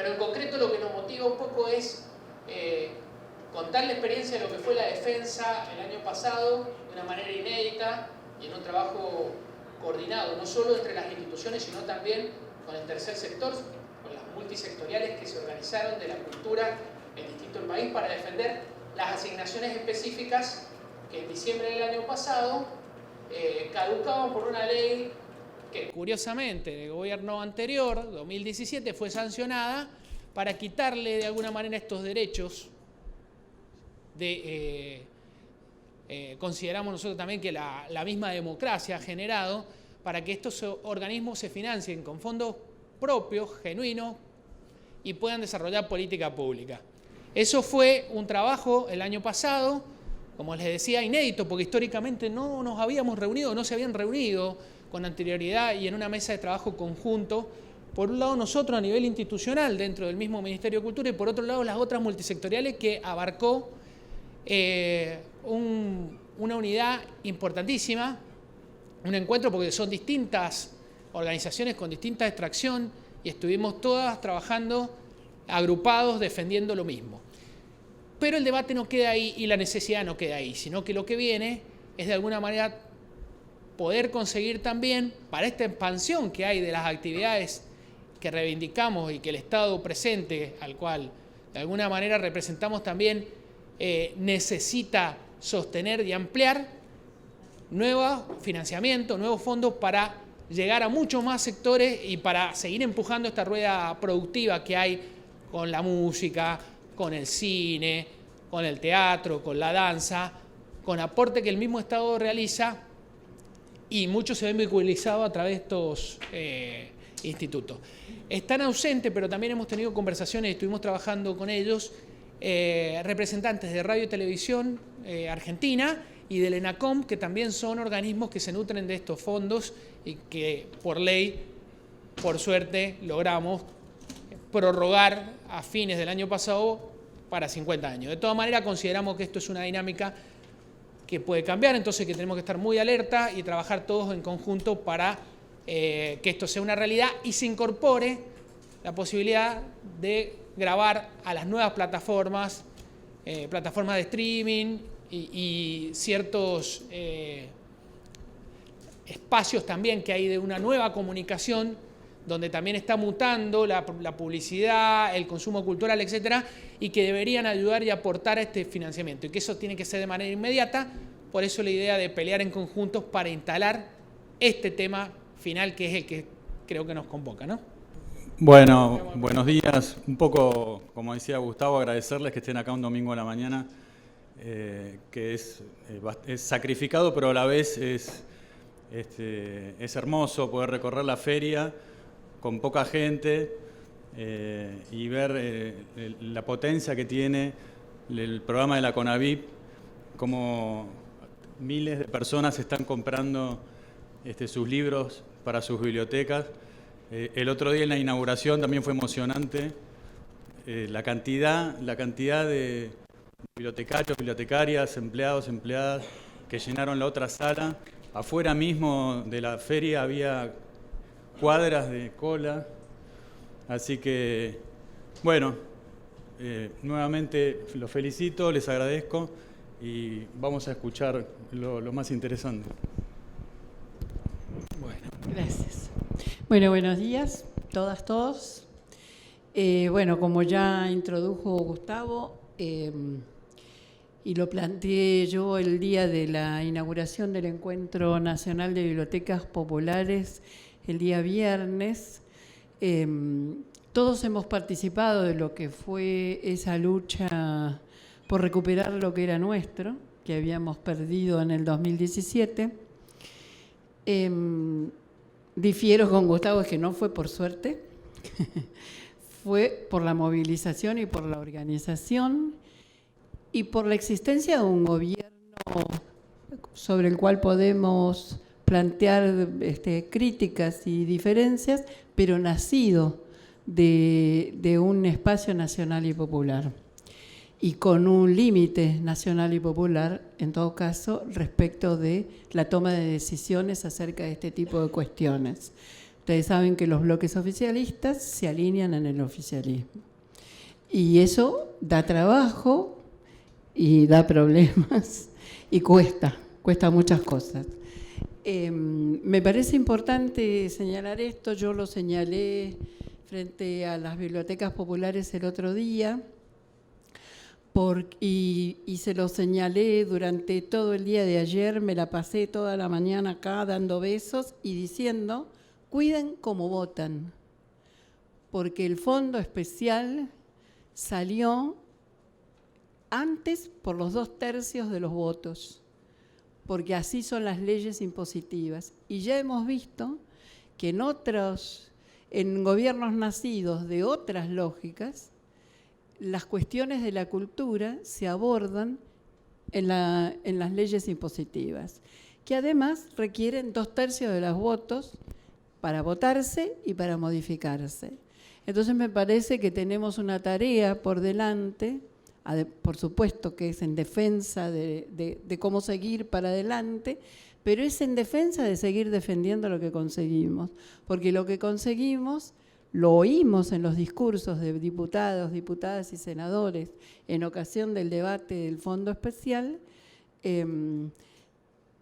pero en concreto lo que nos motiva un poco es contar la experiencia de lo que fue la defensa el año pasado de una manera inédita y en un trabajo coordinado, no solo entre las instituciones, sino también con el tercer sector, con las multisectoriales que se organizaron de la cultura en distinto país para defender las asignaciones específicas que en diciembre del año pasado caducaban por una ley que, curiosamente, del gobierno anterior, 2017, fue sancionada para quitarle de alguna manera estos derechos. Consideramos nosotros también que la misma democracia ha generado para que estos organismos se financien con fondos propios, genuinos, y puedan desarrollar política pública. Eso fue un trabajo el año pasado, como les decía, inédito, porque históricamente no nos habíamos reunido, no se habían reunido con anterioridad y en una mesa de trabajo conjunto. Por un lado nosotros a nivel institucional dentro del mismo Ministerio de Cultura y por otro lado las otras multisectoriales que abarcó una unidad importantísima, un encuentro porque son distintas organizaciones con distinta extracción y estuvimos todas trabajando agrupados defendiendo lo mismo. Pero el debate no queda ahí y la necesidad no queda ahí, sino que lo que viene es de alguna manera poder conseguir también para esta expansión que hay de las actividades que reivindicamos y que el Estado presente, al cual de alguna manera representamos también, necesita sostener y ampliar nuevo financiamiento, nuevos fondos para llegar a muchos más sectores y para seguir empujando esta rueda productiva que hay con la música, con el cine, con el teatro, con la danza, con aporte que el mismo Estado realiza y muchos se ven vehiculados a través de estos institutos. Están ausentes, pero también hemos tenido conversaciones y estuvimos trabajando con ellos, representantes de Radio y Televisión Argentina y del ENACOM, que también son organismos que se nutren de estos fondos y que por ley, por suerte, logramos prorrogar a fines del año pasado para 50 años. De todas maneras, consideramos que esto es una dinámica que puede cambiar, entonces que tenemos que estar muy alerta y trabajar todos en conjunto para que esto sea una realidad y se incorpore la posibilidad de grabar a las nuevas plataformas, plataformas de streaming y ciertos espacios también que hay de una nueva comunicación donde también está mutando la publicidad, el consumo cultural, etcétera, y que deberían ayudar y aportar a este financiamiento, y que eso tiene que ser de manera inmediata. Por eso la idea de pelear en conjuntos para instalar este tema final, que es el que creo que nos convoca, ¿no? Bueno, buenos días. Un poco, como decía Gustavo, agradecerles que estén acá un domingo a la mañana, que es sacrificado, pero a la vez es hermoso poder recorrer la feria con poca gente y ver la potencia que tiene el programa de la CONAVIP, como miles de personas están comprando sus libros para sus bibliotecas. El otro día en la inauguración también fue emocionante la cantidad de bibliotecarios, bibliotecarias, empleados, empleadas que llenaron la otra sala. Afuera mismo de la feria había cuadras de cola, así que, bueno, nuevamente los felicito, les agradezco y vamos a escuchar lo más interesante. Bueno, gracias. Bueno, buenos días, todas, todos. Bueno, como ya introdujo Gustavo, y lo planteé yo el día de la inauguración del Encuentro Nacional de Bibliotecas Populares, el día viernes, todos hemos participado de lo que fue esa lucha por recuperar lo que era nuestro, que habíamos perdido en el 2017. Difiero con Gustavo, es que no fue por suerte, fue por la movilización y por la organización y por la existencia de un gobierno sobre el cual podemos plantear críticas y diferencias, pero nacido de un espacio nacional y popular y con un límite nacional y popular, en todo caso, respecto de la toma de decisiones acerca de este tipo de cuestiones. Ustedes saben que los bloques oficialistas se alinean en el oficialismo. Y eso da trabajo y da problemas y cuesta muchas cosas. Me parece importante señalar esto, yo lo señalé frente a las bibliotecas populares el otro día, y se lo señalé durante todo el día de ayer, me la pasé toda la mañana acá dando besos y diciendo, cuiden cómo votan, porque el fondo especial salió antes por los 2/3 de los votos, porque así son las leyes impositivas. Y ya hemos visto que en gobiernos nacidos de otras lógicas, las cuestiones de la cultura se abordan en las leyes impositivas, que además requieren 2/3 de los votos para votarse y para modificarse. Entonces me parece que tenemos una tarea por delante, por supuesto que es en defensa de cómo seguir para adelante, pero es en defensa de seguir defendiendo lo que conseguimos, porque lo que conseguimos lo oímos en los discursos de diputados, diputadas y senadores en ocasión del debate del Fondo Especial.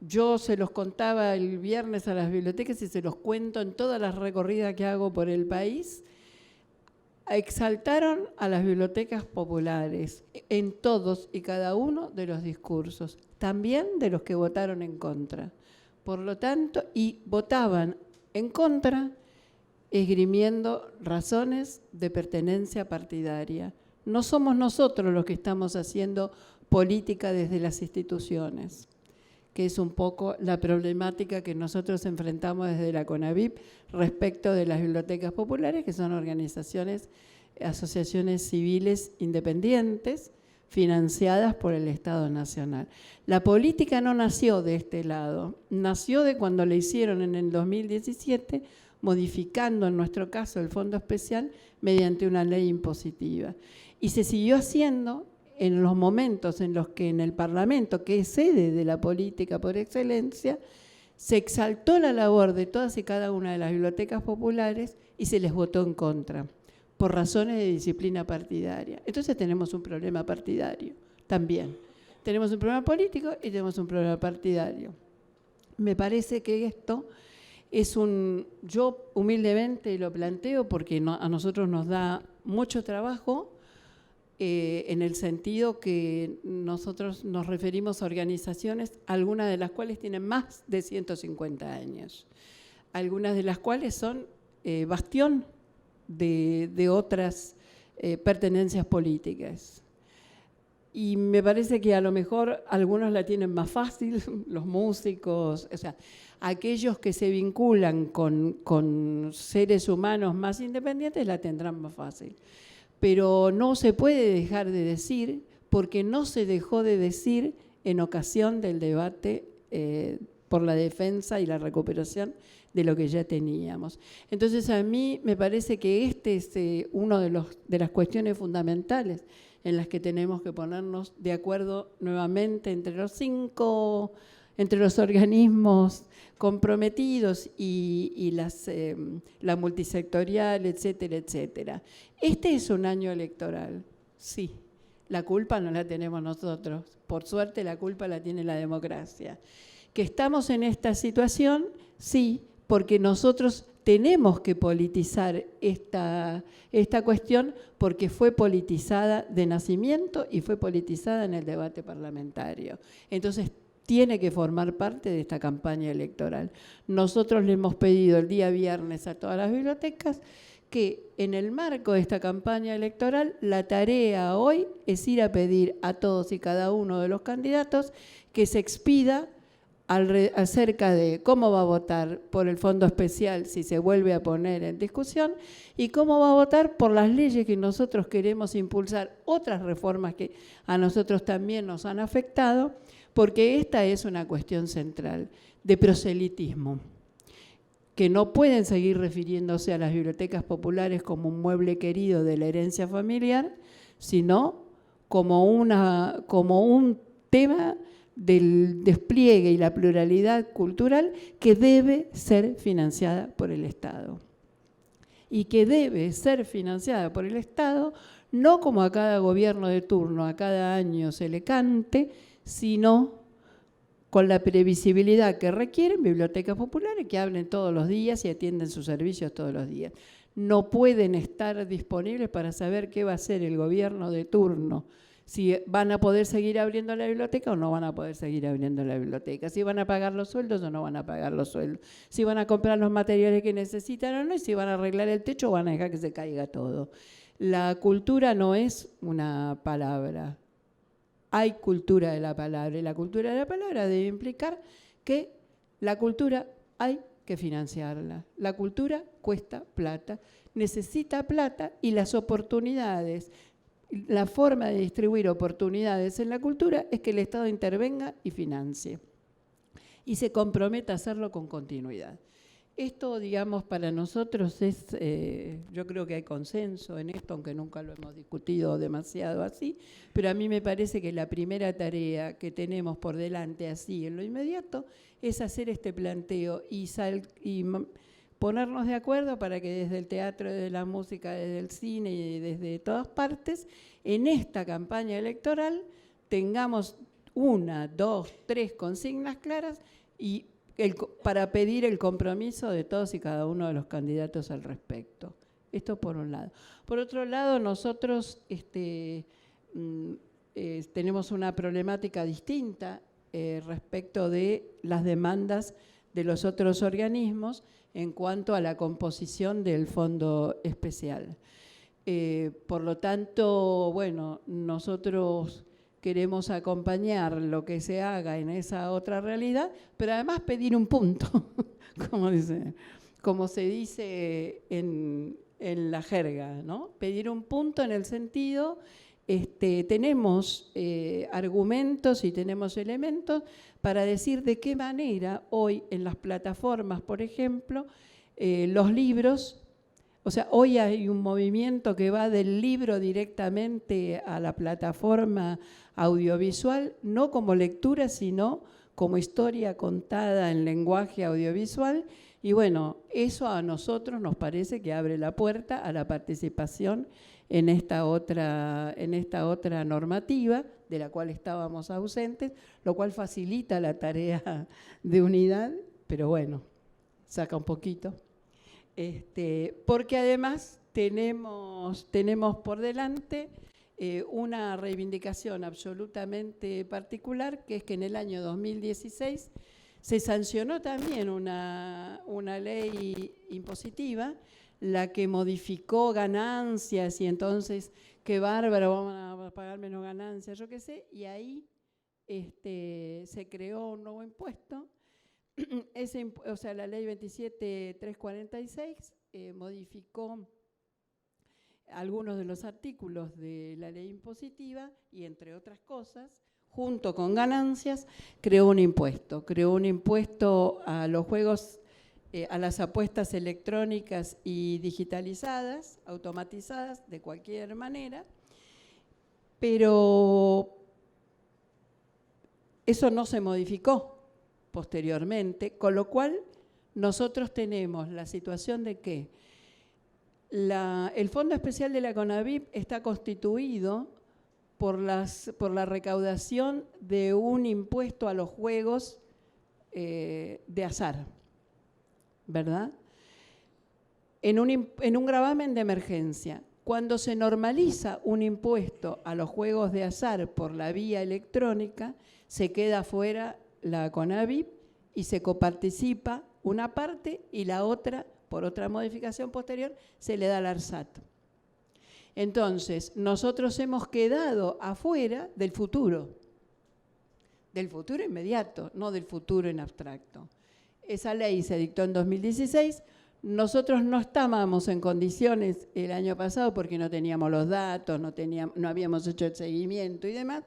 Yo se los contaba el viernes a las bibliotecas y se los cuento en todas las recorridas que hago por el país. Exaltaron a las bibliotecas populares en todos y cada uno de los discursos, también de los que votaron en contra. Por lo tanto, y votaban en contra esgrimiendo razones de pertenencia partidaria. No somos nosotros los que estamos haciendo política desde las instituciones, que es un poco la problemática que nosotros enfrentamos desde la CONAVIP respecto de las bibliotecas populares, que son organizaciones, asociaciones civiles independientes, financiadas por el Estado Nacional. La política no nació de este lado, nació de cuando le hicieron en el 2017, modificando en nuestro caso el Fondo Especial mediante una ley impositiva. Y se siguió haciendo en los momentos en los que en el Parlamento, que es sede de la política por excelencia, se exaltó la labor de todas y cada una de las bibliotecas populares y se les votó en contra, por razones de disciplina partidaria. Entonces tenemos un problema partidario también. Tenemos un problema político y tenemos un problema partidario. Me parece que esto yo humildemente lo planteo porque a nosotros nos da mucho trabajo, en el sentido que nosotros nos referimos a organizaciones, algunas de las cuales tienen más de 150 años, algunas de las cuales son bastión de otras pertenencias políticas. Y me parece que a lo mejor algunos la tienen más fácil, los músicos, o sea, aquellos que se vinculan con seres humanos más independientes la tendrán más fácil. Pero no se puede dejar de decir, porque no se dejó de decir en ocasión del debate por la defensa y la recuperación de lo que ya teníamos. Entonces a mí me parece que este es uno de las cuestiones fundamentales en las que tenemos que ponernos de acuerdo nuevamente entre los organismos comprometidos y la multisectorial, etcétera, etcétera. Este es un año electoral, sí. La culpa no la tenemos nosotros. Por suerte la culpa la tiene la democracia. ¿Que estamos en esta situación? Sí, porque nosotros tenemos que politizar esta cuestión porque fue politizada de nacimiento y fue politizada en el debate parlamentario. Entonces, tiene que formar parte de esta campaña electoral. Nosotros le hemos pedido el día viernes a todas las bibliotecas que en el marco de esta campaña electoral, la tarea hoy es ir a pedir a todos y cada uno de los candidatos que se expida acerca de cómo va a votar por el Fondo Especial si se vuelve a poner en discusión y cómo va a votar por las leyes que nosotros queremos impulsar, otras reformas que a nosotros también nos han afectado, porque esta es una cuestión central de proselitismo, que no pueden seguir refiriéndose a las bibliotecas populares como un mueble querido de la herencia familiar, sino como un tema del despliegue y la pluralidad cultural que debe ser financiada por el Estado. Y que debe ser financiada por el Estado no como a cada gobierno de turno, a cada año se le cante, sino con la previsibilidad que requieren bibliotecas populares que hablen todos los días y atienden sus servicios todos los días. No pueden estar disponibles para saber qué va a hacer el gobierno de turno, si van a poder seguir abriendo la biblioteca o no van a poder seguir abriendo la biblioteca, si van a pagar los sueldos o no van a pagar los sueldos, si van a comprar los materiales que necesitan o no, y si van a arreglar el techo o van a dejar que se caiga todo. La cultura no es una palabra. Hay cultura de la palabra, y la cultura de la palabra debe implicar que la cultura hay que financiarla. La cultura cuesta plata, necesita plata, y las oportunidades, la forma de distribuir oportunidades en la cultura es que el Estado intervenga y financie, y se comprometa a hacerlo con continuidad. Esto, digamos, para nosotros es, yo creo que hay consenso en esto, aunque nunca lo hemos discutido demasiado así, pero a mí me parece que la primera tarea que tenemos por delante así en lo inmediato es hacer este planteo y ponernos de acuerdo para que desde el teatro, desde la música, desde el cine y desde todas partes, en esta campaña electoral tengamos 1, 2, 3 consignas claras y para pedir el compromiso de todos y cada uno de los candidatos al respecto. Esto por un lado. Por otro lado, nosotros tenemos una problemática distinta respecto de las demandas de los otros organismos en cuanto a la composición del fondo especial. Por lo tanto, bueno, nosotros queremos acompañar lo que se haga en esa otra realidad, pero además pedir un punto, como se dice en la jerga, ¿no? Pedir un punto en el sentido, tenemos argumentos y tenemos elementos para decir de qué manera hoy en las plataformas, por ejemplo, los libros, o sea, hoy hay un movimiento que va del libro directamente a la plataforma audiovisual, no como lectura, sino como historia contada en lenguaje audiovisual. Y bueno, eso a nosotros nos parece que abre la puerta a la participación en esta otra normativa, de la cual estábamos ausentes, lo cual facilita la tarea de unidad, pero bueno, saca un poquito. Porque además tenemos por delante una reivindicación absolutamente particular, que es que en el año 2016 se sancionó también una ley impositiva, la que modificó ganancias, y entonces, qué bárbaro, vamos a pagar menos ganancias, yo qué sé, y ahí se creó un nuevo impuesto. O sea, la ley 27.346 modificó algunos de los artículos de la ley impositiva y, entre otras cosas, junto con ganancias, creó un impuesto a los juegos, a las apuestas electrónicas y digitalizadas, automatizadas de cualquier manera, pero eso no se modificó posteriormente, con lo cual nosotros tenemos la situación de que el Fondo Especial de la CONAVIP está constituido por la recaudación de un impuesto a los juegos de azar, ¿verdad? En un gravamen de emergencia. Cuando se normaliza un impuesto a los juegos de azar por la vía electrónica, se queda fuera la CONAVIP y se coparticipa una parte, y la otra, por otra modificación posterior, se le da al ARSAT. Entonces, nosotros hemos quedado afuera del futuro inmediato, no del futuro en abstracto. Esa ley se dictó en 2016, nosotros no estábamos en condiciones el año pasado porque no teníamos los datos, no habíamos hecho el seguimiento y demás.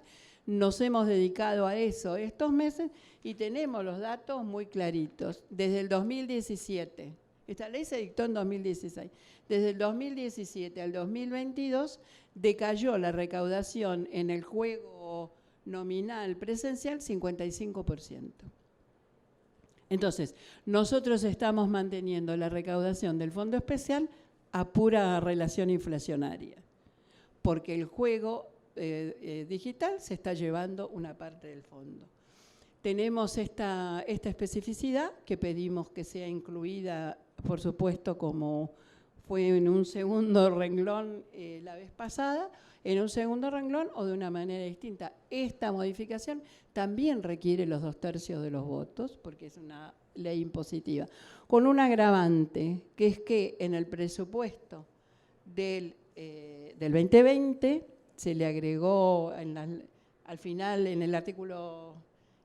Nos hemos dedicado a eso estos meses y tenemos los datos muy claritos. Desde el 2017, esta ley se dictó en 2016, desde el 2017 al 2022 decayó la recaudación en el juego nominal presencial 55%. Entonces, nosotros estamos manteniendo la recaudación del Fondo Especial a pura relación inflacionaria, porque el juego digital se está llevando una parte del fondo. Tenemos esta especificidad que pedimos que sea incluida, por supuesto, como fue en un segundo renglón la vez pasada, en un segundo renglón o de una manera distinta. Esta modificación también requiere los 2/3 de los votos, porque es una ley impositiva, con un agravante, que es que en el presupuesto del 2020 se le agregó al final en el artículo,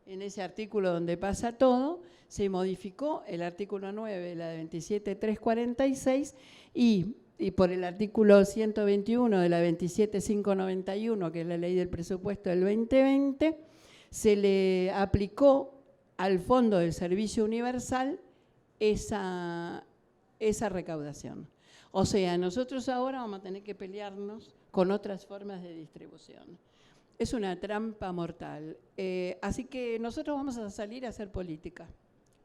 en ese artículo donde pasa todo, se modificó el artículo 9, la de 27.346, y por el artículo 121 de la 27.591, que es la ley del presupuesto del 2020, se le aplicó al Fondo del Servicio Universal esa recaudación. O sea, nosotros ahora vamos a tener que pelearnos con otras formas de distribución. Es una trampa mortal. Así que nosotros vamos a salir a hacer política,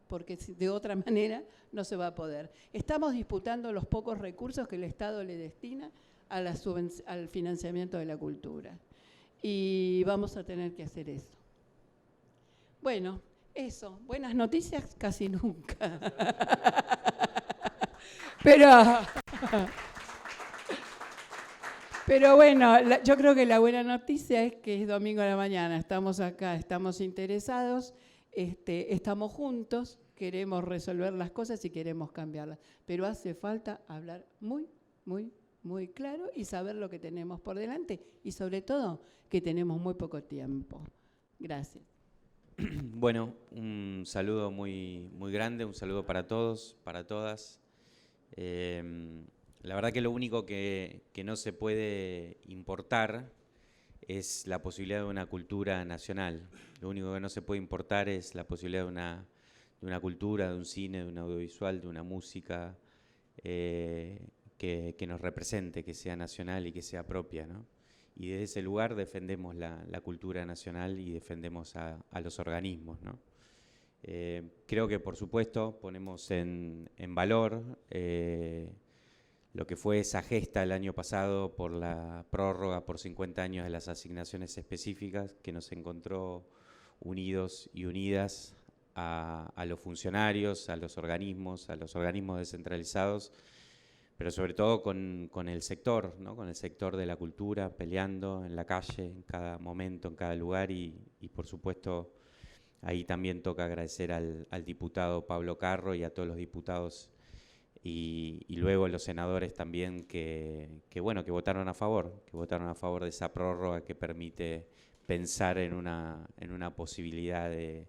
porque de otra manera no se va a poder. Estamos disputando los pocos recursos que el Estado le destina al financiamiento de la cultura. Y vamos a tener que hacer eso. Bueno, eso. Buenas noticias casi nunca. Pero bueno, yo creo que la buena noticia es que es domingo a la mañana. Estamos acá, estamos interesados, estamos juntos, queremos resolver las cosas y queremos cambiarlas. Pero hace falta hablar muy, muy, muy claro y saber lo que tenemos por delante y sobre todo que tenemos muy poco tiempo. Gracias. Bueno, un saludo muy, muy grande, un saludo para todos, para todas. La verdad que lo único que no se puede importar es la posibilidad de una cultura nacional. Lo único que no se puede importar es la posibilidad de una cultura, de un cine, de un audiovisual, de una música que nos represente, que sea nacional y que sea propia, ¿no? Y desde ese lugar defendemos la cultura nacional y defendemos a los organismos, ¿no? Creo que, por supuesto, ponemos en valor lo que fue esa gesta el año pasado por la prórroga por 50 años de las asignaciones específicas, que nos encontró unidos y unidas a los funcionarios, a los organismos descentralizados, pero sobre todo con el sector, ¿no? Con el sector de la cultura, peleando en la calle, en cada momento, en cada lugar, y por supuesto ahí también toca agradecer al diputado Pablo Carro y a todos los diputados y luego los senadores también que votaron a favor, de esa prórroga que permite pensar en una posibilidad de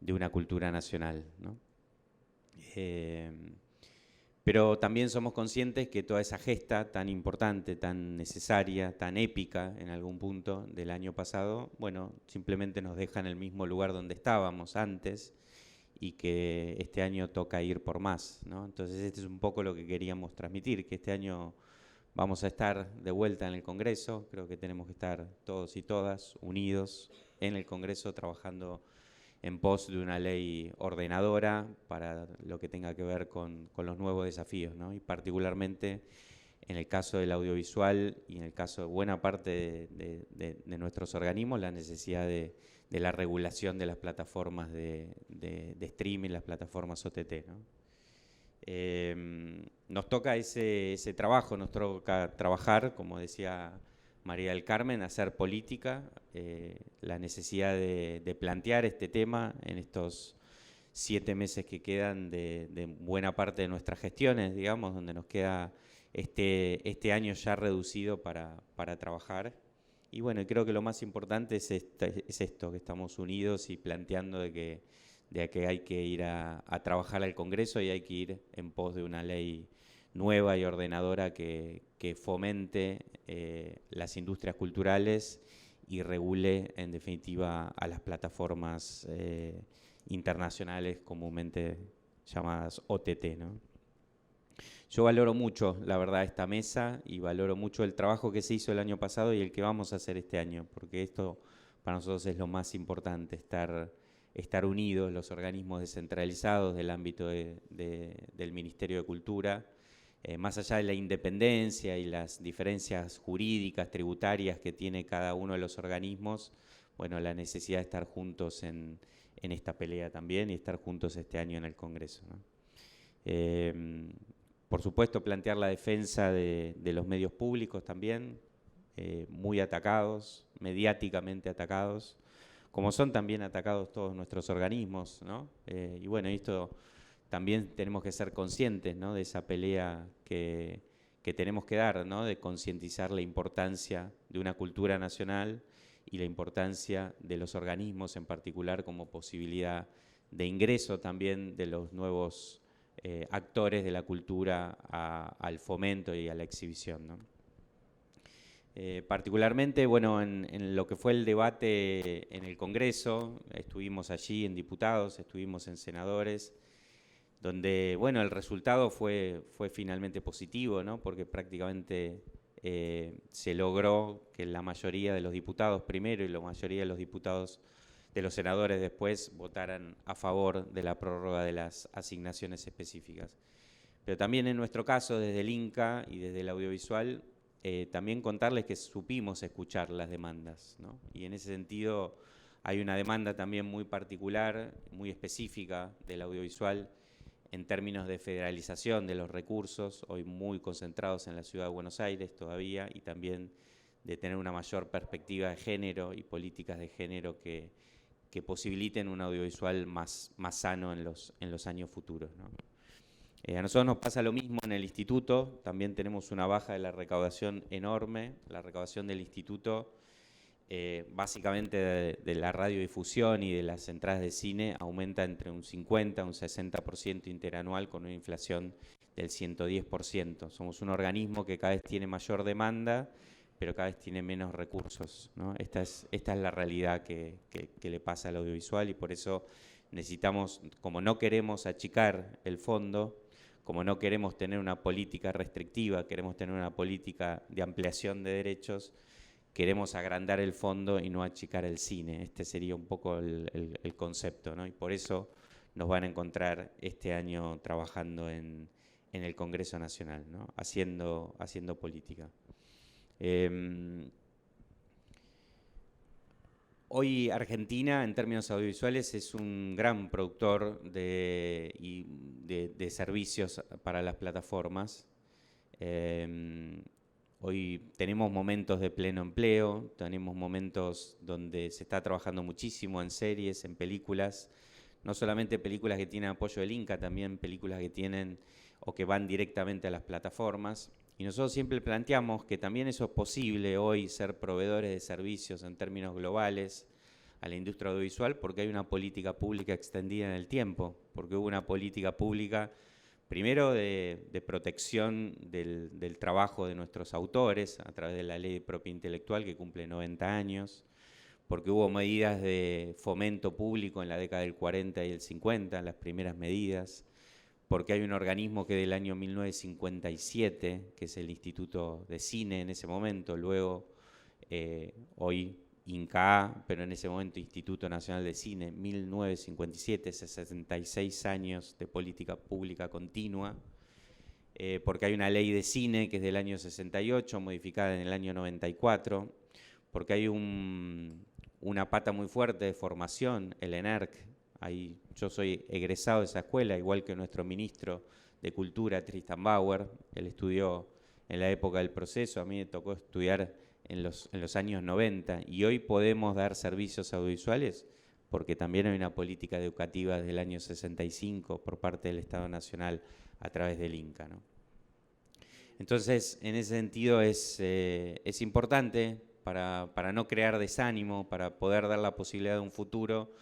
una cultura nacional, ¿no? Pero también somos conscientes que toda esa gesta tan importante, tan necesaria, tan épica en algún punto del año pasado, bueno, simplemente nos deja en el mismo lugar donde estábamos antes y que este año toca ir por más, ¿no? Entonces este es un poco lo que queríamos transmitir, que este año vamos a estar de vuelta en el Congreso. Creo que tenemos que estar todos y todas unidos en el Congreso trabajando en pos de una ley ordenadora para lo que tenga que ver con los nuevos desafíos, ¿no? Y particularmente en el caso del audiovisual y en el caso de buena parte de nuestros organismos, la necesidad de la regulación de las plataformas de streaming, las plataformas OTT, ¿no? Nos toca ese trabajo, nos toca trabajar, como decía María del Carmen, hacer política, la necesidad de plantear este tema en estos 7 meses que quedan de buena parte de nuestras gestiones, digamos, donde nos queda este año ya reducido para trabajar. Y bueno, creo que lo más importante es esto, que estamos unidos y planteando de que hay que ir a trabajar al Congreso y hay que ir en pos de una ley nueva y ordenadora que fomente las industrias culturales y regule, en definitiva, a las plataformas internacionales comúnmente llamadas OTT, ¿no? Yo valoro mucho, la verdad, esta mesa y valoro mucho el trabajo que se hizo el año pasado y el que vamos a hacer este año, porque esto para nosotros es lo más importante, estar unidos, los organismos descentralizados del ámbito del Ministerio de Cultura, más allá de la independencia y las diferencias jurídicas, tributarias que tiene cada uno de los organismos, bueno, la necesidad de estar juntos en esta pelea también y estar juntos este año en el Congreso, ¿no? Por supuesto, plantear la defensa de los medios públicos también, muy atacados, mediáticamente atacados, como son también atacados todos nuestros organismos, ¿no? Y bueno, esto también tenemos que ser conscientes, ¿no?, de esa pelea que tenemos que dar, ¿no?, de concientizar la importancia de una cultura nacional y la importancia de los organismos en particular como posibilidad de ingreso también de los nuevos actores de la cultura al fomento y a la exhibición, ¿no? Particularmente, bueno, en lo que fue el debate en el Congreso, estuvimos allí en diputados, estuvimos en senadores, donde, bueno, el resultado fue finalmente positivo, ¿no?, porque prácticamente se logró que la mayoría de los diputados primero y la mayoría de los diputados, de los senadores después, votaran a favor de la prórroga de las asignaciones específicas. Pero también en nuestro caso, desde el INCA y desde el audiovisual, también contarles que supimos escuchar las demandas, ¿no? Y en ese sentido hay una demanda también muy particular, muy específica del audiovisual en términos de federalización de los recursos, hoy muy concentrados en la ciudad de Buenos Aires todavía, y también de tener una mayor perspectiva de género y políticas de género que posibiliten un audiovisual más sano en los años futuros, ¿no? A nosotros nos pasa lo mismo en el instituto, también tenemos una baja de la recaudación enorme. La recaudación del instituto, básicamente de la radiodifusión y de las entradas de cine, aumenta entre un 50 y un 60% interanual con una inflación del 110%. Somos un organismo que cada vez tiene mayor demanda, pero cada vez tiene menos recursos, ¿no? Esta es la realidad que le pasa al audiovisual, y por eso necesitamos, como no queremos achicar el fondo, como no queremos tener una política restrictiva, queremos tener una política de ampliación de derechos, queremos agrandar el fondo y no achicar el cine. Este sería un poco el concepto, ¿no? Y por eso nos van a encontrar este año trabajando en el Congreso Nacional, ¿no?, haciendo política. Hoy Argentina, en términos audiovisuales, es un gran productor de servicios para las plataformas. Hoy tenemos momentos de pleno empleo, tenemos momentos donde se está trabajando muchísimo en series, en películas, no solamente películas que tienen apoyo del INCA, también películas que tienen o que van directamente a las plataformas. Y nosotros siempre planteamos que también eso es posible hoy, ser proveedores de servicios en términos globales a la industria audiovisual, porque hay una política pública extendida en el tiempo, porque hubo una política pública primero de protección del trabajo de nuestros autores a través de la Ley de Propiedad Intelectual, que cumple 90 años, porque hubo medidas de fomento público en la década del 40 y el 50, las primeras medidas, porque hay un organismo que del año 1957, que es el Instituto de Cine en ese momento, luego hoy INCA, pero en ese momento Instituto Nacional de Cine, 1957, 66 años de política pública continua, porque hay una ley de cine que es del año 68, modificada en el año 94, porque hay una pata muy fuerte de formación, el ENERC. Yo soy egresado de esa escuela, igual que nuestro ministro de Cultura, Tristan Bauer. Él estudió en la época del proceso, a mí me tocó estudiar en los años 90, y hoy podemos dar servicios audiovisuales porque también hay una política educativa desde el año 65 por parte del Estado Nacional a través del INCA, ¿no? Entonces, en ese sentido es importante para no crear desánimo, para poder dar la posibilidad de un futuro,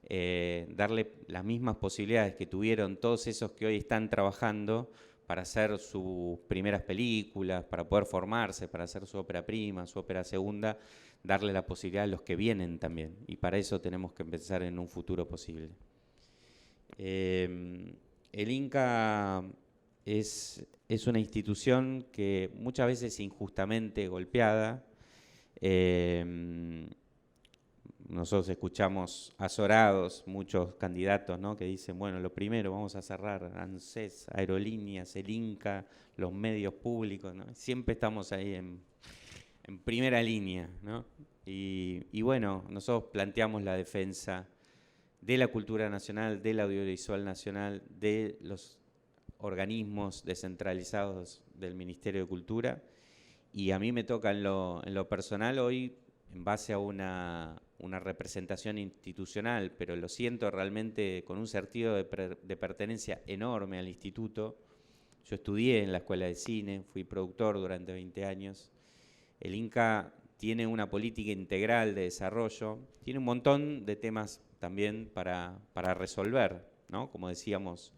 darle las mismas posibilidades que tuvieron todos esos que hoy están trabajando para hacer sus primeras películas, para poder formarse, para hacer su ópera prima, su ópera segunda, darle la posibilidad a los que vienen también. Y para eso tenemos que pensar en un futuro posible. El INCA es una institución que muchas veces injustamente golpeada, nosotros escuchamos azorados muchos candidatos, ¿no?, que dicen, bueno, lo primero, vamos a cerrar ANSES, Aerolíneas, el Inca, los medios públicos, ¿no? Siempre estamos ahí en primera línea, ¿no? Y bueno, nosotros planteamos la defensa de la cultura nacional, del audiovisual nacional, de los organismos descentralizados del Ministerio de Cultura, y a mí me toca en lo personal hoy, en base a una representación institucional, pero lo siento realmente con un sentido de pertenencia enorme al instituto. Yo estudié en la Escuela de Cine, fui productor durante 20 años. El Inca tiene una política integral de desarrollo, tiene un montón de temas también para resolver, ¿no? Como decíamos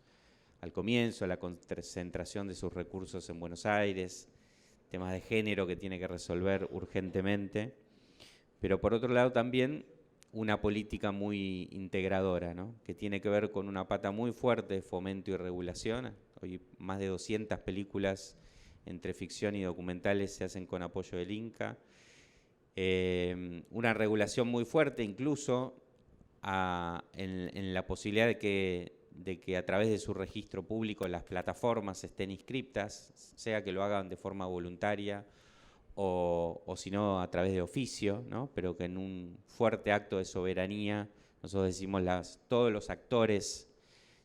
al comienzo, la concentración de sus recursos en Buenos Aires, temas de género que tiene que resolver urgentemente, pero por otro lado también una política muy integradora, ¿no?, que tiene que ver con una pata muy fuerte de fomento y regulación. Hoy más de 200 películas entre ficción y documentales se hacen con apoyo del Inca. Una regulación muy fuerte incluso en la posibilidad de que a través de su registro público las plataformas estén inscriptas, sea que lo hagan de forma voluntaria o si no a través de oficio, ¿no?, pero que en un fuerte acto de soberanía, nosotros decimos todos los actores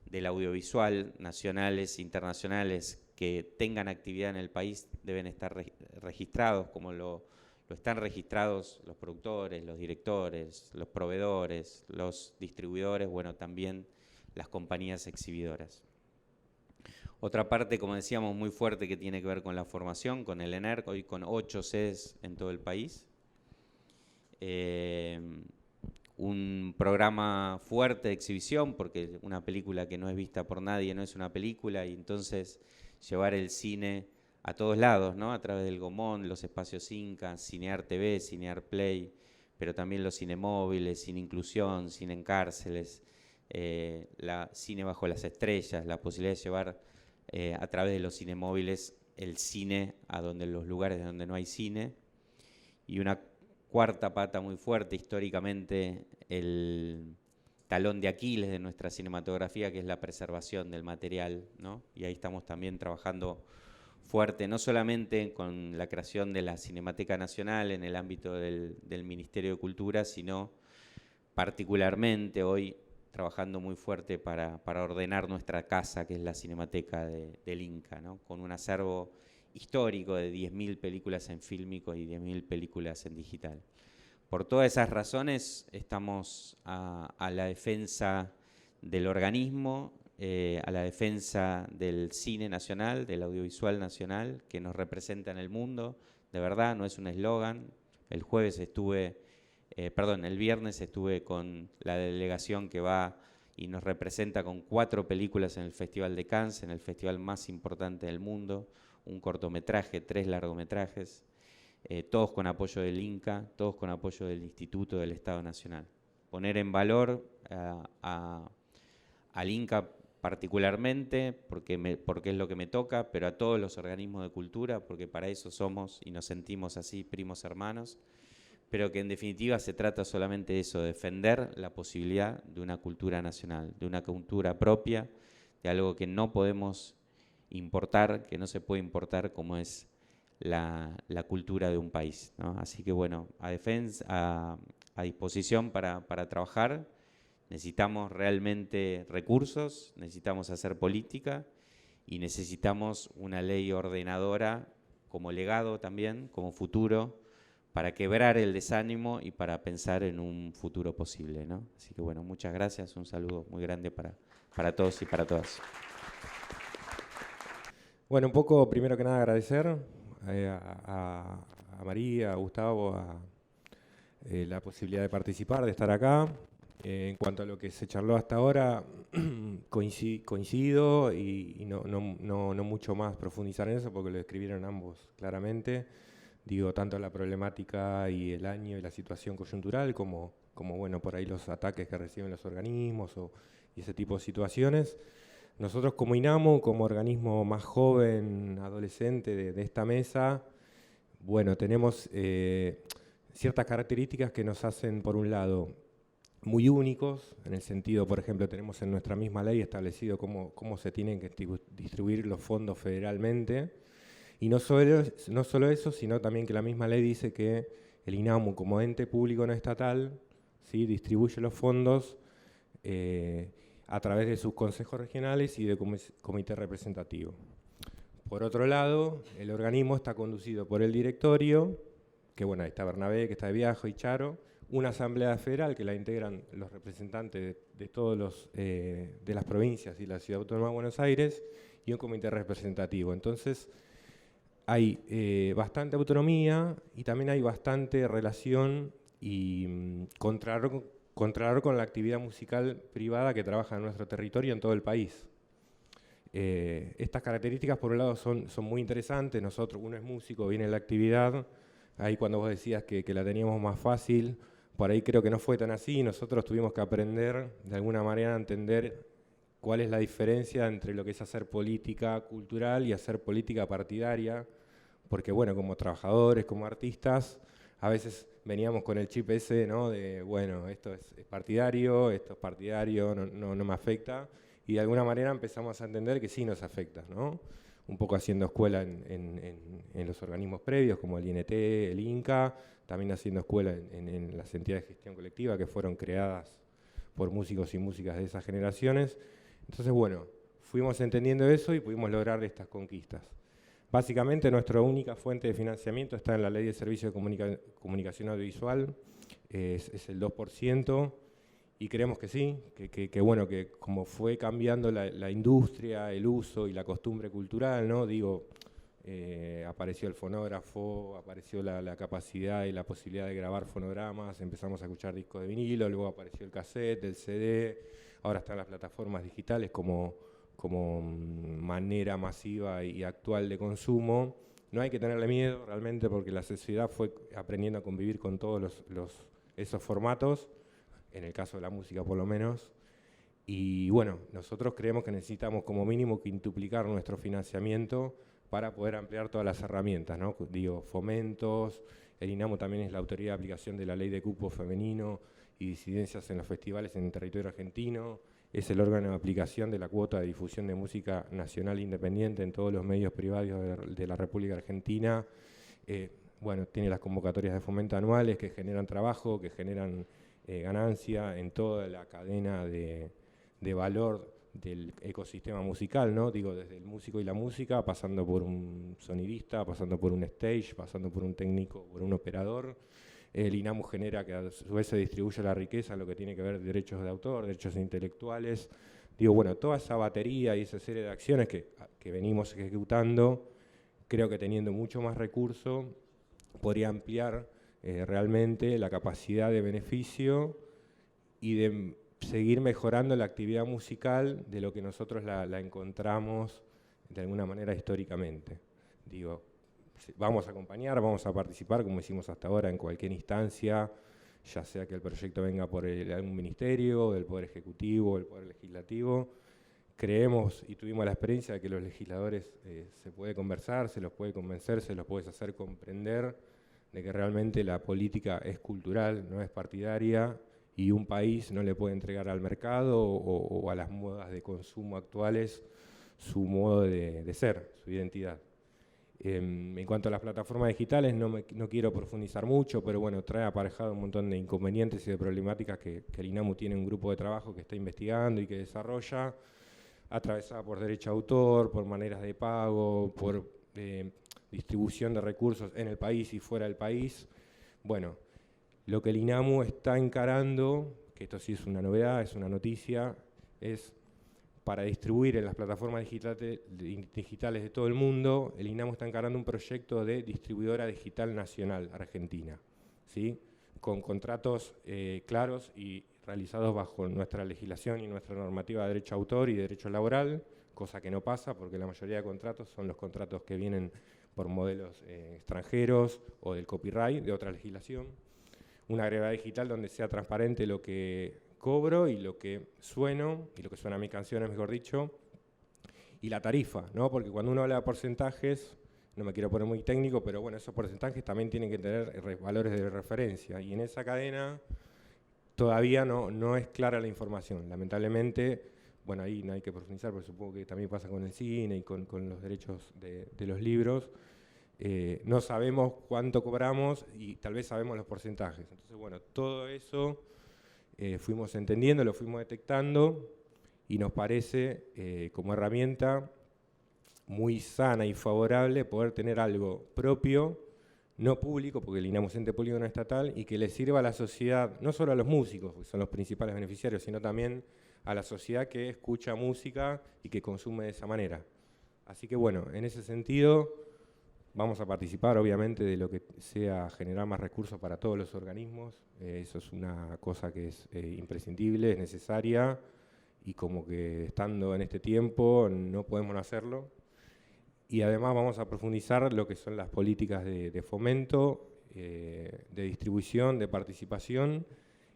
del audiovisual, nacionales, internacionales, que tengan actividad en el país deben estar registrados, como lo están registrados los productores, los directores, los proveedores, los distribuidores, bueno, también las compañías exhibidoras. Otra parte, como decíamos, muy fuerte que tiene que ver con la formación, con el ENERC, hoy con 8 sedes en todo el país. Un programa fuerte de exhibición, porque una película que no es vista por nadie no es una película, y entonces llevar el cine a todos lados, ¿no?, a través del Gomón, los espacios Inca, Cinear TV, Cinear Play, pero también los cinemóviles, Cine Inclusión, Cine en Cárceles, Cine Bajo las Estrellas, la posibilidad de llevar a través de los cinemóviles el cine a los lugares donde no hay cine. Y una cuarta pata muy fuerte, históricamente el talón de Aquiles de nuestra cinematografía, que es la preservación del material, ¿no? Y ahí estamos también trabajando fuerte, no solamente con la creación de la Cinemateca Nacional en el ámbito del Ministerio de Cultura, sino particularmente hoy trabajando muy fuerte para ordenar nuestra casa, que es la Cinemateca del Inca, ¿no?, con un acervo histórico de 10.000 películas en fílmico y 10.000 películas en digital. Por todas esas razones estamos a la defensa del organismo, a la defensa del cine nacional, del audiovisual nacional, que nos representa en el mundo, de verdad, no es un eslogan. El viernes estuve con la delegación que va y nos representa con 4 películas en el Festival de Cannes, en el festival más importante del mundo, un cortometraje, 3 largometrajes, todos con apoyo del Inca, todos con apoyo del Instituto del Estado Nacional. Poner en valor al Inca particularmente, porque es lo que me toca, pero a todos los organismos de cultura, porque para eso somos y nos sentimos así, primos hermanos, pero que en definitiva se trata solamente de eso, de defender la posibilidad de una cultura nacional, de una cultura propia, de algo que no podemos importar, que no se puede importar, como es la cultura de un país, ¿no? Así que bueno, a disposición para trabajar. Necesitamos realmente recursos, necesitamos hacer política y necesitamos una ley ordenadora como legado también, como futuro, para quebrar el desánimo y para pensar en un futuro posible, ¿no? Así que bueno, muchas gracias, un saludo muy grande para todos y para todas. Bueno, un poco, primero que nada, agradecer a María, a Gustavo, la posibilidad de participar, de estar acá. En cuanto a lo que se charló hasta ahora, coincido y no mucho más profundizar en eso, porque lo describieron ambos claramente. Digo, tanto la problemática y el año y la situación coyuntural, como bueno, por ahí los ataques que reciben los organismos y ese tipo de situaciones. Nosotros como INAMU, como organismo más joven, adolescente de esta mesa, bueno, tenemos ciertas características que nos hacen, por un lado, muy únicos, en el sentido, por ejemplo, tenemos en nuestra misma ley establecido cómo se tienen que distribuir los fondos federalmente, y no solo eso, sino también que la misma ley dice que el INAMU, como ente público no estatal, ¿sí?, distribuye los fondos a través de sus consejos regionales y de comité representativo. Por otro lado, el organismo está conducido por el directorio, que bueno, ahí está Bernabé, que está de viaje, y Charo, una asamblea federal que la integran los representantes de todos de las provincias y la Ciudad Autónoma de Buenos Aires, y un comité representativo. Entonces, hay bastante autonomía y también hay bastante relación y contrarreloj con la actividad musical privada que trabaja en nuestro territorio en todo el país. Estas características, por un lado, son muy interesantes. Nosotros, uno es músico, viene la actividad. Ahí cuando vos decías que la teníamos más fácil, por ahí creo que no fue tan así. Nosotros tuvimos que aprender, de alguna manera, a entender cuál es la diferencia entre lo que es hacer política cultural y hacer política partidaria, porque bueno, como trabajadores, como artistas, a veces veníamos con el chip ese, ¿no?, de bueno, esto es partidario, esto es partidario, no me afecta, y de alguna manera empezamos a entender que sí nos afecta, ¿no? Un poco haciendo escuela en los organismos previos, como el INT, el INCA, también haciendo escuela en las entidades de gestión colectiva que fueron creadas por músicos y músicas de esas generaciones. Entonces, bueno, fuimos entendiendo eso y pudimos lograr estas conquistas. Básicamente, nuestra única fuente de financiamiento está en la Ley de Servicios de Comunicación Audiovisual, es el 2%, y creemos que sí, que bueno, que como fue cambiando la industria, el uso y la costumbre cultural, ¿no? Digo, apareció el fonógrafo, apareció la capacidad y la posibilidad de grabar fonogramas, empezamos a escuchar discos de vinilo, luego apareció el cassette, el CD, ahora están las plataformas digitales como manera masiva y actual de consumo. No hay que tenerle miedo realmente, porque la sociedad fue aprendiendo a convivir con todos esos formatos, en el caso de la música por lo menos, y bueno, nosotros creemos que necesitamos como mínimo quintuplicar nuestro financiamiento para poder ampliar todas las herramientas, ¿no? Digo, fomentos, el INAMU también es la autoridad de aplicación de la ley de cupo femenino y disidencias en los festivales en el territorio argentino, es el órgano de aplicación de la cuota de difusión de música nacional independiente en todos los medios privados de la República Argentina. Bueno, tiene las convocatorias de fomento anuales que generan trabajo, que generan ganancia en toda la cadena de valor del ecosistema musical, ¿no? Digo, desde el músico y la música, pasando por un sonidista, pasando por un stage, pasando por un técnico, por un operador. El INAMU genera que a su vez se distribuye la riqueza, lo que tiene que ver derechos de autor, derechos intelectuales. Digo, bueno, toda esa batería y esa serie de acciones que venimos ejecutando, creo que teniendo mucho más recurso, podría ampliar realmente la capacidad de beneficio y de seguir mejorando la actividad musical de lo que nosotros la encontramos de alguna manera históricamente. Digo, vamos a acompañar, vamos a participar como hicimos hasta ahora en cualquier instancia, ya sea que el proyecto venga por algún ministerio, del Poder Ejecutivo, del Poder Legislativo. Creemos y tuvimos la experiencia de que los legisladores se puede conversar, se los puede convencer, se los puedes hacer comprender de que realmente la política es cultural, no es partidaria, y un país no le puede entregar al mercado o a las modas de consumo actuales su modo de ser, su identidad. En cuanto a las plataformas digitales, no quiero profundizar mucho, pero bueno, trae aparejado un montón de inconvenientes y de problemáticas que el INAMU tiene un grupo de trabajo que está investigando y que desarrolla, atravesada por derecho a autor, por maneras de pago, por distribución de recursos en el país y fuera del país. Bueno, lo que el INAMU está encarando, que esto sí es una novedad, es una noticia, es para distribuir en las plataformas digitales de todo el mundo, el INAMU está encarando un proyecto de distribuidora digital nacional argentina, ¿sí? Con contratos claros y realizados bajo nuestra legislación y nuestra normativa de derecho a autor y derecho laboral, cosa que no pasa porque la mayoría de contratos son los contratos que vienen por modelos extranjeros o del copyright, de otra legislación. Una agregada digital donde sea transparente lo que cobro y lo que sueno, y lo que suena a mis canciones, mejor dicho, y la tarifa, ¿no? Porque cuando uno habla de porcentajes, no me quiero poner muy técnico, pero bueno, esos porcentajes también tienen que tener valores de referencia. Y en esa cadena todavía no es clara la información. Lamentablemente, bueno, ahí no hay que profundizar, porque supongo que también pasa con el cine y con los derechos de los libros. No sabemos cuánto cobramos y tal vez sabemos los porcentajes. Entonces, bueno, todo eso fuimos entendiendo, lo fuimos detectando y nos parece como herramienta muy sana y favorable poder tener algo propio, no público, porque el INAMU es ente público no estatal, y que le sirva a la sociedad, no solo a los músicos, que son los principales beneficiarios, sino también a la sociedad que escucha música y que consume de esa manera. Así que bueno, en ese sentido vamos a participar obviamente de lo que sea generar más recursos para todos los organismos. Eso es una cosa que es imprescindible, es necesaria, y como que estando en este tiempo no podemos no hacerlo. Y además vamos a profundizar lo que son las políticas de fomento, de distribución, de participación,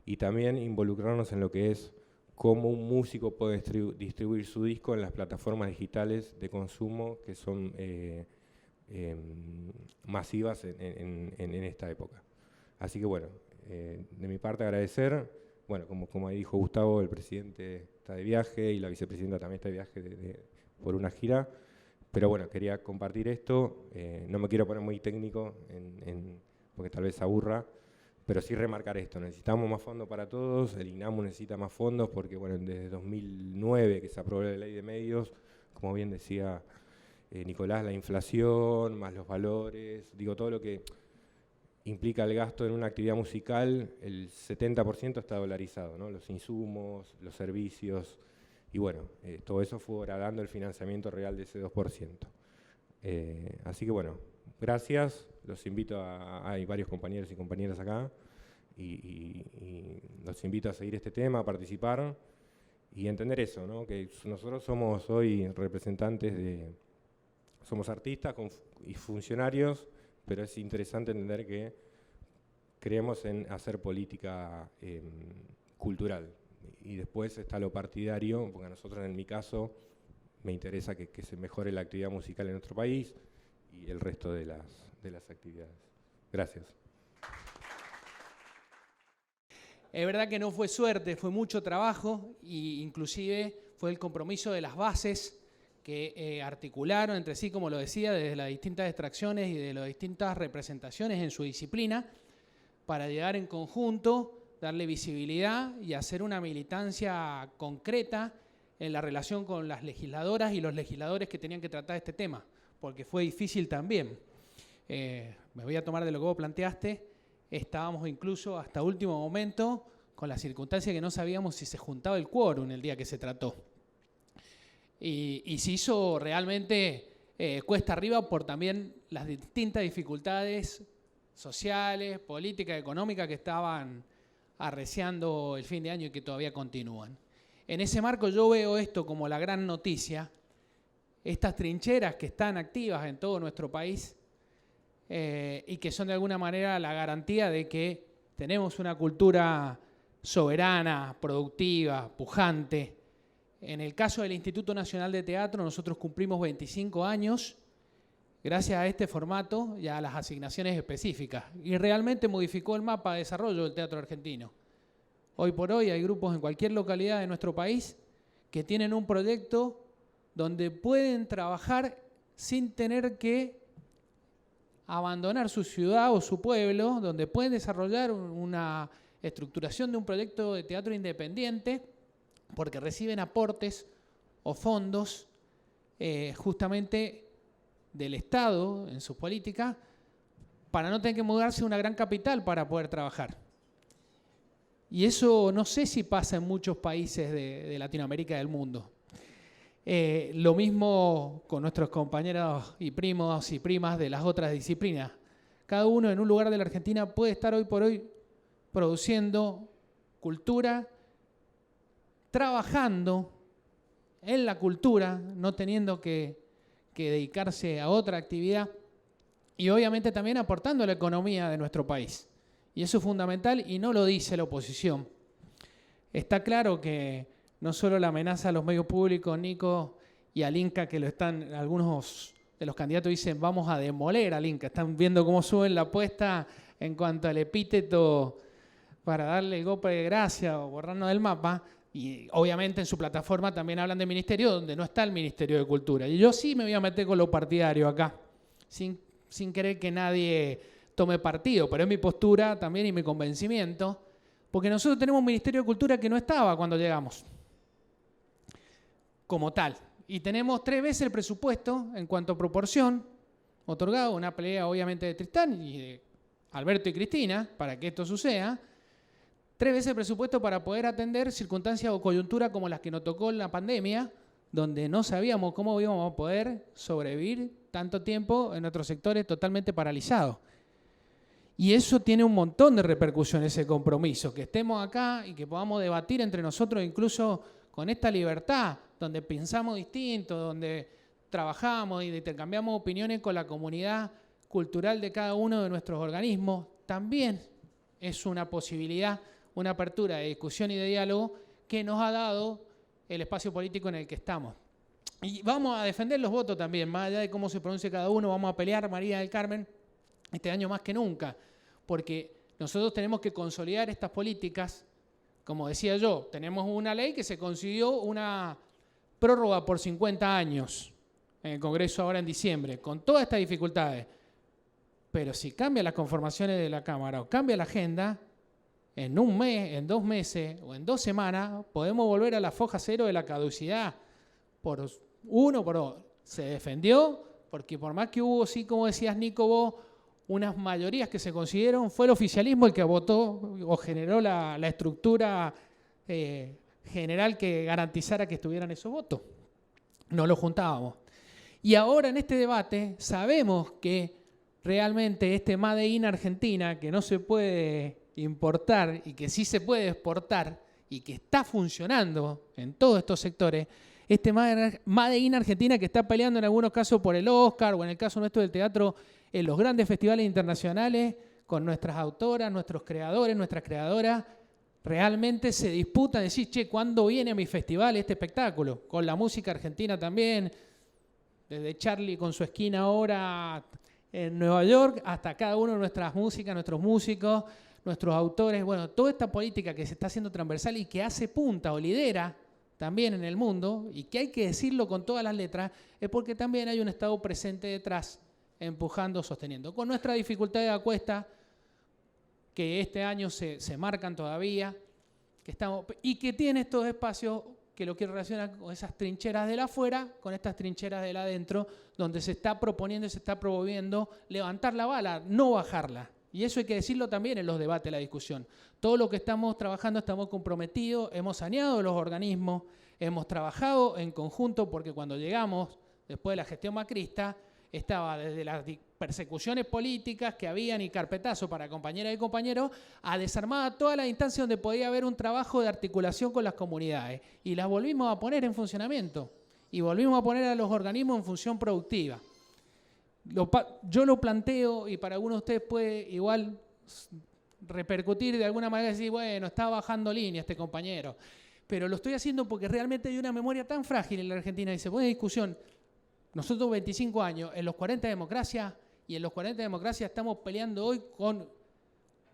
y también involucrarnos en lo que es cómo un músico puede distribuir su disco en las plataformas digitales de consumo que son masivas en esta época. Así que bueno, de mi parte agradecer, bueno, como ahí dijo Gustavo, el presidente está de viaje y la vicepresidenta también está de viaje por una gira. Pero bueno, quería compartir esto, no me quiero poner muy técnico porque tal vez aburra, pero sí remarcar esto, necesitamos más fondos para todos, el INAMU necesita más fondos porque bueno, desde 2009 que se aprobó la ley de medios, como bien decía Nicolás, la inflación, más los valores, digo todo lo que implica el gasto en una actividad musical, el 70% está dolarizado, ¿no? Los insumos, los servicios. Y bueno, todo eso fue dando el financiamiento real de ese 2%. Así que bueno, gracias. Los invito hay varios compañeros y compañeras acá, y los invito a seguir este tema, a participar y entender eso, ¿no? Que nosotros somos hoy representantes somos artistas y funcionarios, pero es interesante entender que creemos en hacer política cultural. Y después está lo partidario, porque a nosotros en mi caso me interesa que se mejore la actividad musical en nuestro país y el resto de las actividades. Gracias. Es verdad que no fue suerte, fue mucho trabajo, e inclusive fue el compromiso de las bases que articularon entre sí, como lo decía, desde las distintas extracciones y de las distintas representaciones en su disciplina, para llegar en conjunto, darle visibilidad y hacer una militancia concreta en la relación con las legisladoras y los legisladores que tenían que tratar este tema, porque fue difícil también. Me voy a tomar de lo que vos planteaste, estábamos incluso hasta último momento con la circunstancia que no sabíamos si se juntaba el quórum el día que se trató. Y se hizo realmente cuesta arriba por también las distintas dificultades sociales, políticas, económicas que estaban arreciando el fin de año y que todavía continúan. En ese marco yo veo esto como la gran noticia, estas trincheras que están activas en todo nuestro país y que son de alguna manera la garantía de que tenemos una cultura soberana, productiva, pujante. En el caso del Instituto Nacional de Teatro, nosotros cumplimos 25 años gracias a este formato y a las asignaciones específicas. Y realmente modificó el mapa de desarrollo del teatro argentino. Hoy por hoy hay grupos en cualquier localidad de nuestro país que tienen un proyecto donde pueden trabajar sin tener que abandonar su ciudad o su pueblo, donde pueden desarrollar una estructuración de un proyecto de teatro independiente porque reciben aportes o fondos justamente del Estado en su política para no tener que mudarse a una gran capital para poder trabajar. Y eso no sé si pasa en muchos países de Latinoamérica y del mundo. Lo mismo con nuestros compañeros y primos y primas de las otras disciplinas. Cada uno en un lugar de la Argentina puede estar hoy por hoy produciendo cultura, trabajando en la cultura, no teniendo que dedicarse a otra actividad y obviamente también aportando a la economía de nuestro país. Y eso es fundamental y no lo dice la oposición. Está claro que no solo la amenaza a los medios públicos, Nico, y al Inca, que lo están algunos de los candidatos dicen vamos a demoler al Inca. Están viendo cómo suben la apuesta en cuanto al epíteto para darle el golpe de gracia o borrarnos del mapa. Y obviamente en su plataforma también hablan de ministerio donde no está el Ministerio de Cultura. Y yo sí me voy a meter con lo partidario acá, sin querer que nadie tome partido, pero es mi postura también y mi convencimiento, porque nosotros tenemos un Ministerio de Cultura que no estaba cuando llegamos, como tal. Y tenemos 3 veces el presupuesto en cuanto a proporción otorgado, una pelea obviamente de Tristán y de Alberto y Cristina, para que esto suceda, 3 veces el presupuesto para poder atender circunstancias o coyunturas como las que nos tocó en la pandemia, donde no sabíamos cómo íbamos a poder sobrevivir tanto tiempo en nuestros sectores totalmente paralizados. Y eso tiene un montón de repercusiones, ese compromiso, que estemos acá y que podamos debatir entre nosotros incluso con esta libertad, donde pensamos distinto, donde trabajamos y intercambiamos opiniones con la comunidad cultural de cada uno de nuestros organismos, también es una posibilidad, una apertura de discusión y de diálogo que nos ha dado el espacio político en el que estamos. Y vamos a defender los votos también, más allá de cómo se pronuncie cada uno, vamos a pelear, María del Carmen, este año más que nunca, porque nosotros tenemos que consolidar estas políticas. Como decía yo, tenemos una ley que se consiguió una prórroga por 50 años en el Congreso ahora en diciembre, con todas estas dificultades. Pero si cambian las conformaciones de la Cámara o cambia la agenda, en un mes, en 2 meses o en 2 semanas podemos volver a la foja cero de la caducidad. Por uno, por dos. Se defendió, porque por más que hubo, sí, como decías Nico, vos, unas mayorías que se consiguieron, fue el oficialismo el que votó o generó la estructura general que garantizara que estuvieran esos votos. No los juntábamos. Y ahora en este debate sabemos que realmente este Made in Argentina, que no se puede importar y que sí se puede exportar y que está funcionando en todos estos sectores, este Made in Argentina que está peleando en algunos casos por el Oscar o en el caso nuestro del teatro en los grandes festivales internacionales con nuestras autoras, nuestros creadores, nuestras creadoras, realmente se disputan, decir, che, ¿cuándo viene a mi festival este espectáculo? Con la música argentina también, desde Charlie con su esquina ahora en Nueva York, hasta cada uno de nuestras músicas, nuestros músicos, nuestros autores, bueno, toda esta política que se está haciendo transversal y que hace punta o lidera también en el mundo, y que hay que decirlo con todas las letras, es porque también hay un Estado presente detrás, empujando, sosteniendo. Con nuestra dificultad de acuesta, que este año se marcan todavía, que estamos, y que tiene estos espacios que lo quiero relacionar con esas trincheras de la afuera, con estas trincheras de la adentro, donde se está proponiendo y se está promoviendo levantar la bala, no bajarla. Y eso hay que decirlo también en los debates, la discusión. Todo lo que estamos trabajando, estamos comprometidos, hemos saneado los organismos, hemos trabajado en conjunto, porque cuando llegamos, después de la gestión macrista, estaba desde las persecuciones políticas que habían y carpetazo para compañeras y compañeros, a desarmar todas las instancias donde podía haber un trabajo de articulación con las comunidades. Y las volvimos a poner en funcionamiento. Y volvimos a poner a los organismos en función productiva. Yo lo planteo y para algunos de ustedes puede igual repercutir de alguna manera y decir, bueno, está bajando línea este compañero. Pero lo estoy haciendo porque realmente hay una memoria tan frágil en la Argentina y se pone en discusión. Nosotros 25 años, en los 40 de democracia, y en los 40 de democracia estamos peleando hoy con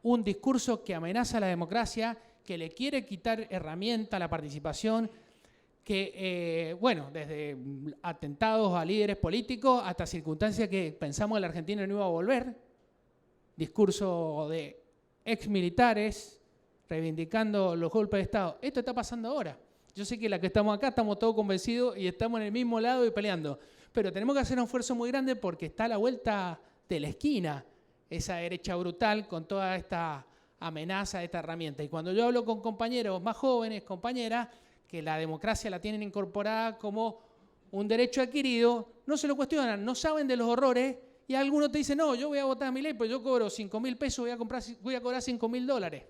un discurso que amenaza a la democracia, que le quiere quitar herramienta a la participación, que, bueno, desde atentados a líderes políticos hasta circunstancias que pensamos que la Argentina no iba a volver, discurso de exmilitares reivindicando los golpes de Estado. Esto está pasando ahora. Yo sé que la que estamos acá estamos todos convencidos y estamos en el mismo lado y peleando. Pero tenemos que hacer un esfuerzo muy grande porque está a la vuelta de la esquina esa derecha brutal con toda esta amenaza, esta herramienta. Y cuando yo hablo con compañeros más jóvenes, compañeras, que la democracia la tienen incorporada como un derecho adquirido, no se lo cuestionan, no saben de los horrores y algunos te dicen, no, yo voy a votar a Milei, pero yo cobro 5.000 pesos, voy a cobrar $5.000.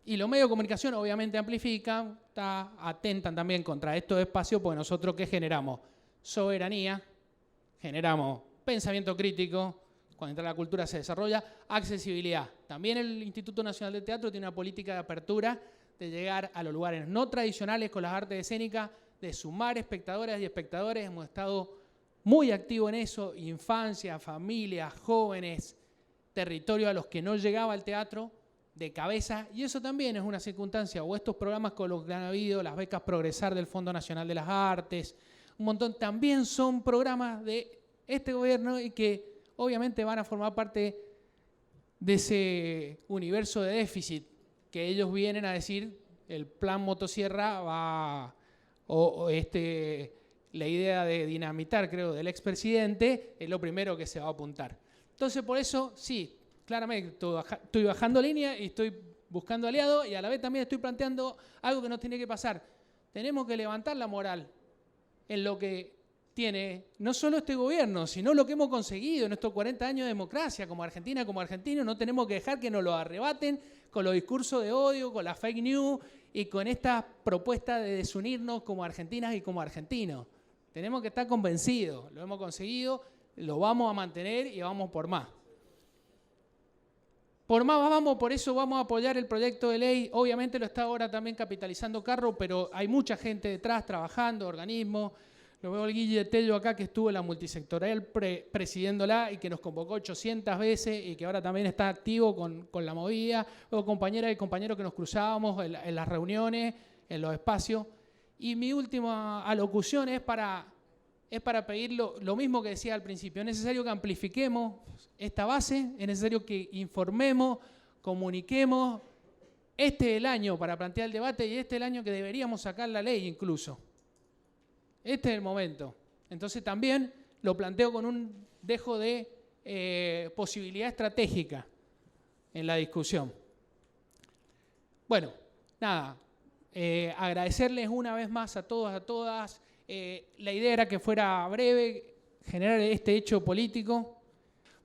Y los medios de comunicación obviamente amplifican, atentan también contra estos espacios, porque nosotros ¿qué generamos? Soberanía, generamos pensamiento crítico, cuando entra la cultura se desarrolla, accesibilidad. También el Instituto Nacional de Teatro tiene una política de apertura, de llegar a los lugares no tradicionales con las artes escénicas, de sumar espectadoras y espectadores. Hemos estado muy activos en eso, infancia, familias, jóvenes, territorio a los que no llegaba el teatro de cabeza, y eso también es una circunstancia, o estos programas con los que han habido, las becas Progresar del Fondo Nacional de las Artes, un montón, también son programas de este gobierno y que obviamente van a formar parte de ese universo de déficit que ellos vienen a decir, el plan motosierra va, la idea de dinamitar, creo, del expresidente, es lo primero que se va a apuntar. Entonces, por eso, sí, claramente estoy bajando línea y estoy buscando aliados y a la vez también estoy planteando algo que nos tiene que pasar. Tenemos que levantar la moral en lo que tiene no solo este gobierno, sino lo que hemos conseguido en estos 40 años de democracia como Argentina, como argentinos. No tenemos que dejar que nos lo arrebaten con los discursos de odio, con la fake news y con esta propuesta de desunirnos como argentinas y como argentinos. Tenemos que estar convencidos, lo hemos conseguido, lo vamos a mantener y vamos por más. Por más vamos, por eso vamos a apoyar el proyecto de ley. Obviamente lo está ahora también capitalizando Carro, pero hay mucha gente detrás trabajando, organismos. Lo veo el Guille Tello acá, que estuvo en la multisectorial presidiéndola y que nos convocó 800 veces y que ahora también está activo con la movida. Luego compañeras y compañeros que nos cruzábamos en las reuniones, en los espacios. Y mi última alocución es para pedir lo mismo que decía al principio. Es necesario que amplifiquemos esta base, es necesario que informemos, comuniquemos. Este es el año para plantear el debate y este es el año que deberíamos sacar la ley incluso. Este es el momento. Entonces también lo planteo con un dejo de posibilidad estratégica en la discusión. Bueno, nada, agradecerles una vez más a todos, a todas. La idea era que fuera breve, generar este hecho político.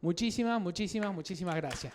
Muchísimas gracias.